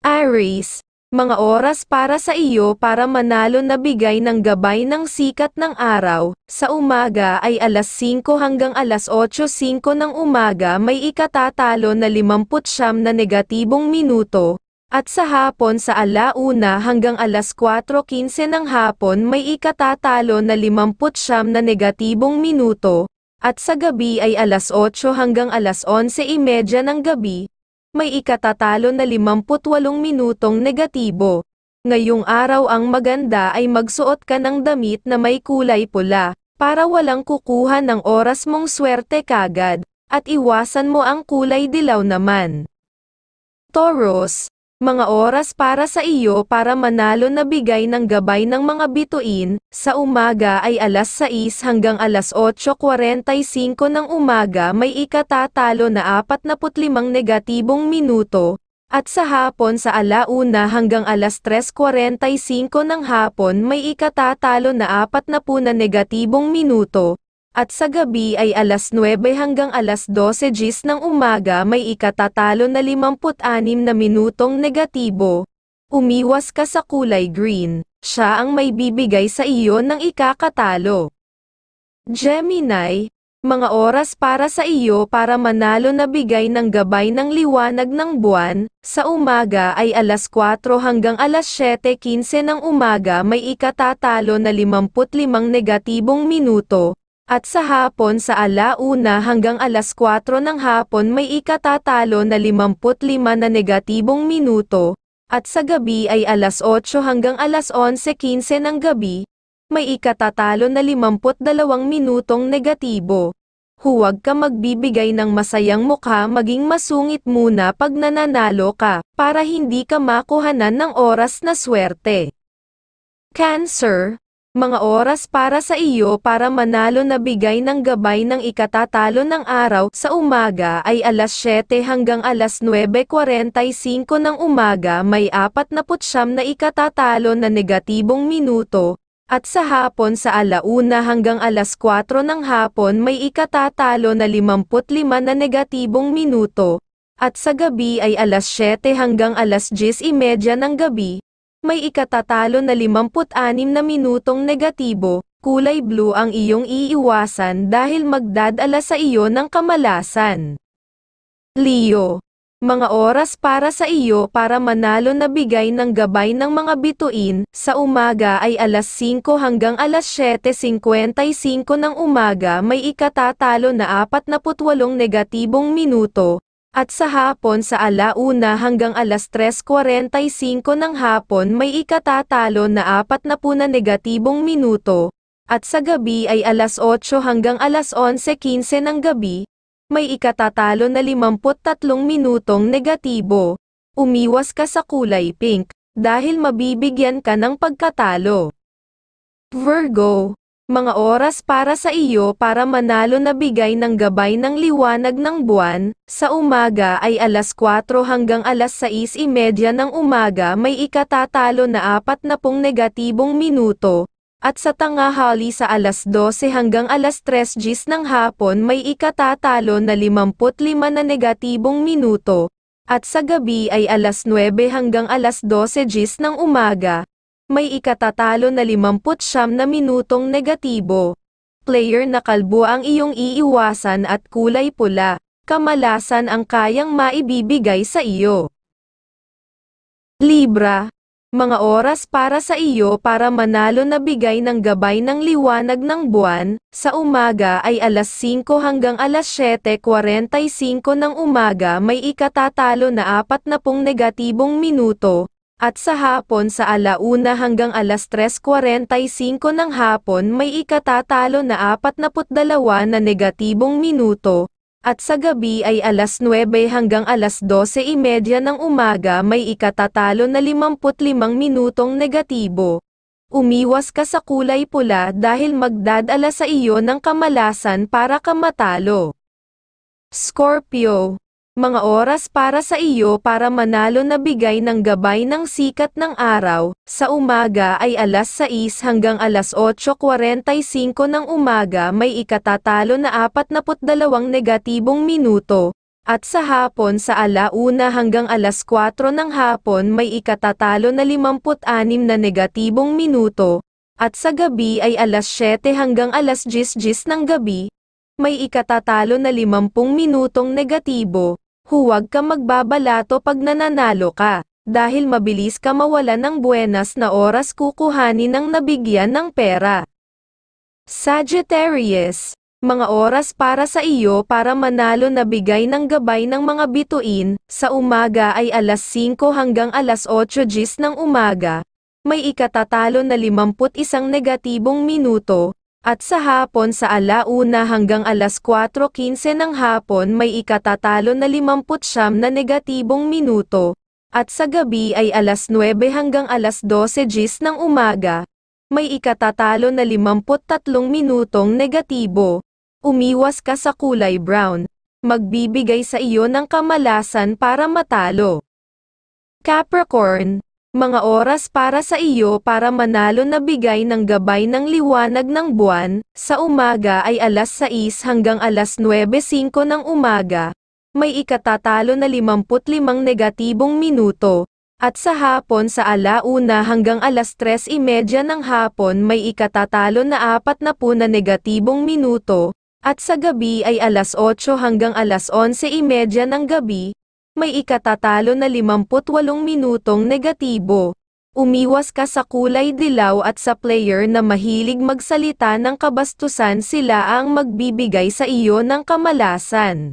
Aries, mga oras para sa iyo para manalo na bigay ng gabay ng sikat ng araw. Sa umaga ay alas 5 hanggang alas 8:05 ng umaga may ikatatalo na 59 na negatibong minuto, at sa hapon sa alauna hanggang alas 4:15 ng hapon may ikatatalo na 59 na negatibong minuto, at sa gabi ay alas 8 hanggang alas 11:30 ng gabi, may ikatatalo na 58 minutong negatibo. Ngayong araw ang maganda ay magsuot ka ng damit na may kulay pula, para walang kukuha ng oras mong swerte kagad, at iwasan mo ang kulay dilaw naman. Taurus, mga oras para sa iyo para manalo na bigay ng gabay ng mga bituin. Sa umaga ay alas 6 hanggang alas 8:45 ng umaga may ikatatalo na 45 negatibong minuto, at sa hapon sa alauna hanggang alas 3:45 ng hapon may ikatatalo na 40 na negatibong minuto, at sa gabi ay alas 9 hanggang alas 12 ng umaga may ikatatalo na 56 na minutong negatibo. Umiwas ka sa kulay green, siya ang may bibigay sa iyo ng ikakatalo. Gemini, mga oras para sa iyo para manalo na bigay ng gabay ng liwanag ng buwan. Sa umaga ay alas 4 hanggang alas 7:15 ng umaga may ikatatalo na 55 negatibong minuto, at sa hapon sa alauna hanggang alas 4 ng hapon may ikatatalo na 55 na negatibong minuto, at sa gabi ay alas 8 hanggang alas 11:15 ng gabi, may ikatatalo na 52 minutong negatibo. Huwag ka magbibigay ng masayang mukha, maging masungit muna pag nananalo ka, para hindi ka makuhanan ng oras na swerte. Cancer, mga oras para sa iyo para manalo na bigay ng gabay ng ikatatalo ng araw. Sa umaga ay alas 7 hanggang alas 9:45 ng umaga may 49 na ikatatalo na negatibong minuto, at sa hapon sa alauna hanggang alas 4 ng hapon may ikatatalo na 55 na negatibong minuto, at sa gabi ay alas 7 hanggang alas 10:30 ng gabi, may ikatatalo na 56 na minutong negatibo. Kulay blue ang iyong iiwasan dahil magdadala sa iyo ng kamalasan. Leo, mga oras para sa iyo para manalo na bigay ng gabay ng mga bituin. Sa umaga ay alas 5 hanggang alas 7:55 ng umaga may ikatatalo na 48 negatibong minuto, at sa hapon sa alauna hanggang alas 3:45 ng hapon may ikatatalo na 40 na negatibong minuto, at sa gabi ay alas 8 hanggang alas 11:15 ng gabi, may ikatatalo na 53 minutong negatibo. Umiwas ka sa kulay pink, dahil mabibigyan ka ng pagkatalo. Virgo, mga oras para sa iyo para manalo na bigay ng gabay ng liwanag ng buwan. Sa umaga ay alas 4 hanggang alas 6:30 ng umaga may ikatatalo na 40 negatibong minuto, at sa tanghali sa alas 12 hanggang alas 3:00 ng hapon may ikatatalo na 55 na negatibong minuto, at sa gabi ay alas 9 hanggang alas 12:00 ng umaga, may ikatatalo na 59 na minutong negatibo. Player na kalbo ang iyong iiwasan at kulay pula, kamalasan ang kayang maibibigay sa iyo. Libra, mga oras para sa iyo para manalo na bigay ng gabay ng liwanag ng buwan. Sa umaga ay alas 5 hanggang alas 7:45 ng umaga may ikatatalo na 40 negatibong minuto, at sa hapon sa alauna hanggang alas 3:45 ng hapon may ikatatalo na 42 na negatibong minuto, at sa gabi ay alas 9 hanggang alas 12:30 ng umaga may ikatatalo na 55 minutong negatibo. Umiwas ka sa kulay pula dahil magdadala sa iyo ng kamalasan para ka matalo. Scorpio, mga oras para sa iyo para manalo na bigay ng gabay ng sikat ng araw. Sa umaga ay alas 6 hanggang alas 8:45 ng umaga may ikatatalo na 42 negatibong minuto, At sa hapon sa 1:00 hanggang 4:00 ng hapon may ikatatalo na 56 na negatibong minuto, at sa gabi ay 7:00 hanggang 10:00 ng gabi, may ikatatalo na 50 minutong negatibo. Huwag ka magbabalato pag nananalo ka, dahil mabilis ka mawalan ng buenas na oras kukuhanin ng nabigyan ng pera. Sagittarius, mga oras para sa iyo para manalo na bigay ng gabay ng mga bituin, sa umaga ay 5:00 hanggang 8:00 ng umaga, may ikatatalo na 51 negatibong minuto, at sa hapon sa 1:00 hanggang 4:15 ng hapon may ikatatalo na 59 na negatibong minuto, at sa gabi ay 9:00 hanggang 12:00 ng umaga, may ikatatalo na 53 minutong negatibo. Umiwas ka sa kulay brown. Magbibigay sa iyo ng kamalasan para matalo. Capricorn, mga oras para sa iyo para manalo na bigay ng gabay ng liwanag ng buwan, sa umaga ay 6:00 hanggang 9:05 ng umaga, may ikatatalo na 55 negatibong minuto, at sa hapon sa 1:00 hanggang 3:30 ng hapon may ikatatalo na 40 na negatibong minuto, at sa gabi ay 8:00 hanggang 11:30 ng gabi, may ikatatalo na 58 minutong negatibo. Umiwas ka sa kulay dilaw at sa player na mahilig magsalita ng kabastusan, sila ang magbibigay sa iyo ng kamalasan.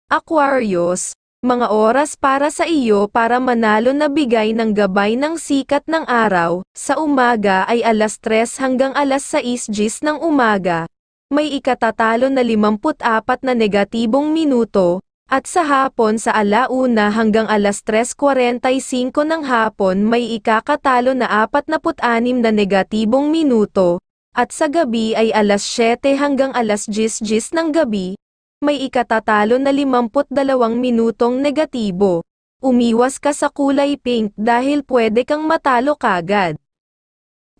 Aquarius, mga oras para sa iyo para manalo na bigay ng gabay ng sikat ng araw, sa umaga ay 3:00 hanggang 6:00 ng umaga, may ikatatalo na 54 na negatibong minuto, at sa hapon sa 1:00 hanggang 3:45 ng hapon may ikakatalo na 46 na negatibong minuto, at sa gabi ay 7:00 hanggang 10:00 ng gabi, may ikatatalo na 52 minutong negatibo. Umiwas ka sa kulay pink dahil pwede kang matalo kagad.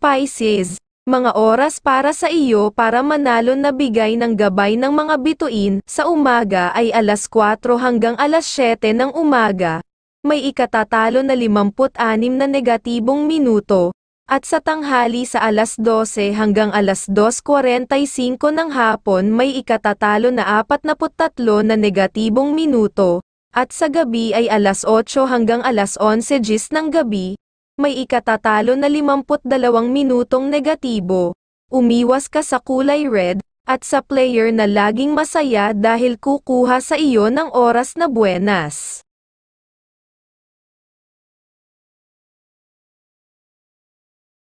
Pisces, mga oras para sa iyo para manalo na bigay ng gabay ng mga bituin, sa umaga ay 4:00 hanggang 7:00 ng umaga, may ikatatalo na 56 na negatibong minuto, at sa tanghali sa 12:00 hanggang 2:45 ng hapon may ikatatalo na 43 na negatibong minuto, at sa gabi ay 8:00 hanggang 11:00 ng gabi, may ikatatalo na 52 minutong negatibo. Umiwas ka sa kulay red, at sa player na laging masaya dahil kukuha sa iyo ng oras na buenas.